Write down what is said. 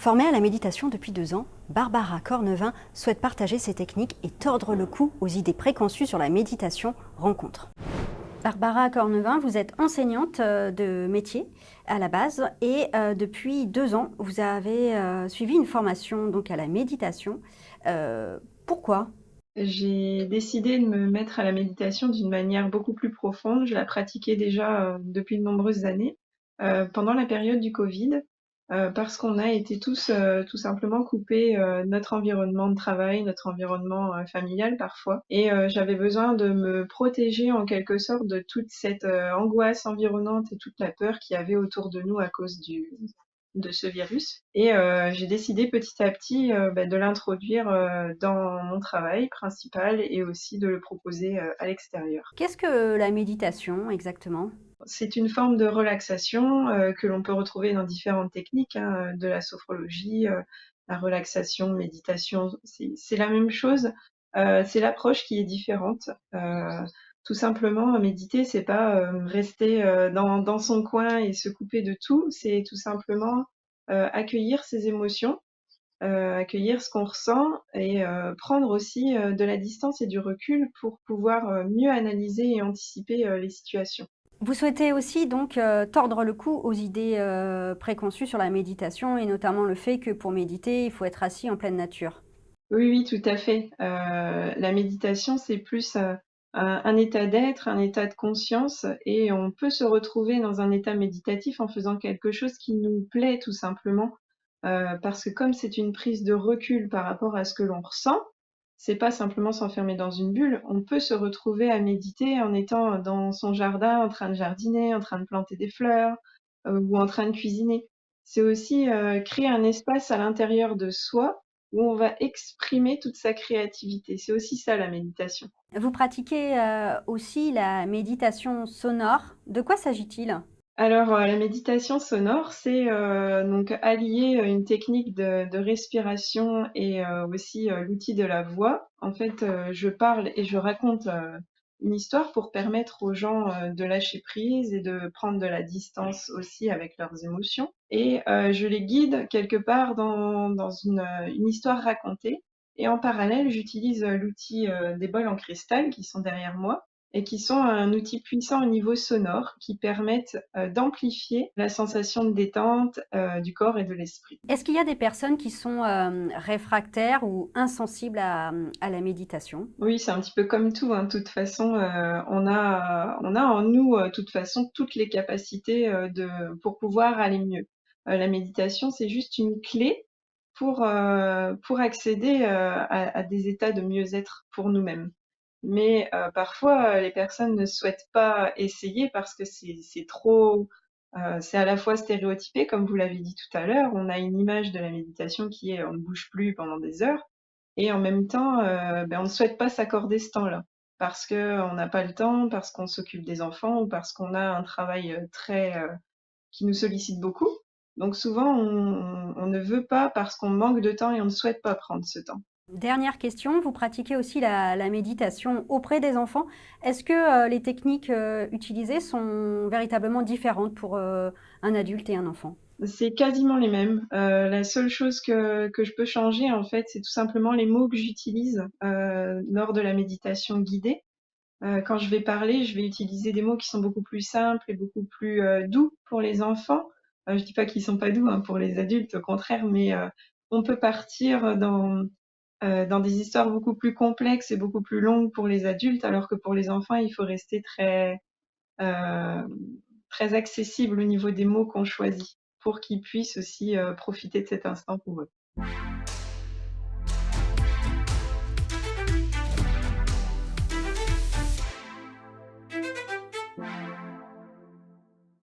Formée à la méditation depuis 2 ans, Barbara Cornevin souhaite partager ses techniques et tordre le cou aux idées préconçues sur la méditation rencontre. Barbara Cornevin, vous êtes enseignante de métier à la base et depuis 2 ans, vous avez suivi une formation donc à la méditation. Pourquoi ? J'ai décidé de me mettre à la méditation d'une manière beaucoup plus profonde. Je la pratiquais déjà, depuis de nombreuses années, pendant la période du Covid, parce qu'on a été tous, tout simplement coupés, notre environnement de travail, notre environnement, familial parfois et j'avais besoin de me protéger en quelque sorte de toute cette, angoisse environnante et toute la peur qu'il y avait autour de nous à cause de ce virus et j'ai décidé petit à petit, de l'introduire, dans mon travail principal et aussi de le proposer, à l'extérieur. Qu'est-ce que la méditation exactement ? C'est une forme de relaxation, que l'on peut retrouver dans différentes techniques, hein, de la sophrologie, la relaxation, méditation, c'est la même chose, c'est l'approche qui est différente. Tout simplement, méditer, c'est pas, rester, dans son coin et se couper de tout, c'est tout simplement, accueillir ses émotions, accueillir ce qu'on ressent et prendre aussi, de la distance et du recul pour pouvoir, mieux analyser et anticiper, les situations. Vous souhaitez aussi donc tordre le cou aux idées préconçues sur la méditation et notamment le fait que pour méditer, il faut être assis en pleine nature. Oui, oui, tout à fait. La méditation, c'est plus, un état d'être, un état de conscience et on peut se retrouver dans un état méditatif en faisant quelque chose qui nous plaît tout simplement. Parce que comme c'est une prise de recul par rapport à ce que l'on ressent, c'est pas simplement s'enfermer dans une bulle. On peut se retrouver à méditer en étant dans son jardin, en train de jardiner, en train de planter des fleurs, ou en train de cuisiner. C'est aussi, créer un espace à l'intérieur de soi où on va exprimer toute sa créativité. C'est aussi ça la méditation. Vous pratiquez aussi la méditation sonore. De quoi s'agit-il ? Alors, la méditation sonore, c'est, donc allier, une technique de respiration et aussi, l'outil de la voix. En fait, je parle et je raconte, une histoire pour permettre aux gens, de lâcher prise et de prendre de la distance aussi avec leurs émotions et je les guide quelque part dans une histoire racontée et en parallèle, j'utilise, l'outil, des bols en cristal qui sont derrière moi et qui sont un outil puissant au niveau sonore, qui permettent, d'amplifier la sensation de détente, du corps et de l'esprit. Est-ce qu'il y a des personnes qui sont réfractaires ou insensibles à la méditation ? Oui, c'est un petit peu comme tout, hein, de toute façon, on a en nous, de toute façon, toutes les capacités, pour pouvoir aller mieux. La méditation, c'est juste une clé pour accéder, à des états de mieux-être pour nous-mêmes. Mais parfois, les personnes ne souhaitent pas essayer parce que c'est trop, c'est à la fois stéréotypé, comme vous l'avez dit tout à l'heure. On a une image de la méditation qui est: on ne bouge plus pendant des heures et en même temps, on ne souhaite pas s'accorder ce temps-là. Parce qu'on n'a pas le temps, parce qu'on s'occupe des enfants ou parce qu'on a un travail, très, qui nous sollicite beaucoup. Donc souvent on ne veut pas parce qu'on manque de temps et on ne souhaite pas prendre ce temps. Dernière question, vous pratiquez aussi la méditation auprès des enfants. Est-ce que les techniques utilisées sont véritablement différentes pour un adulte et un enfant ? C'est quasiment les mêmes. La seule chose que je peux changer, en fait, c'est tout simplement les mots que j'utilise, lors de la méditation guidée. Quand je vais parler, je vais utiliser des mots qui sont beaucoup plus simples et beaucoup plus, doux pour les enfants. Je dis pas qu'ils sont pas doux, hein, pour les adultes, au contraire, mais on peut partir dans des histoires beaucoup plus complexes et beaucoup plus longues pour les adultes, alors que pour les enfants, il faut rester très, heu, très accessible au niveau des mots qu'on choisit, pour qu'ils puissent aussi, profiter de cet instant pour eux.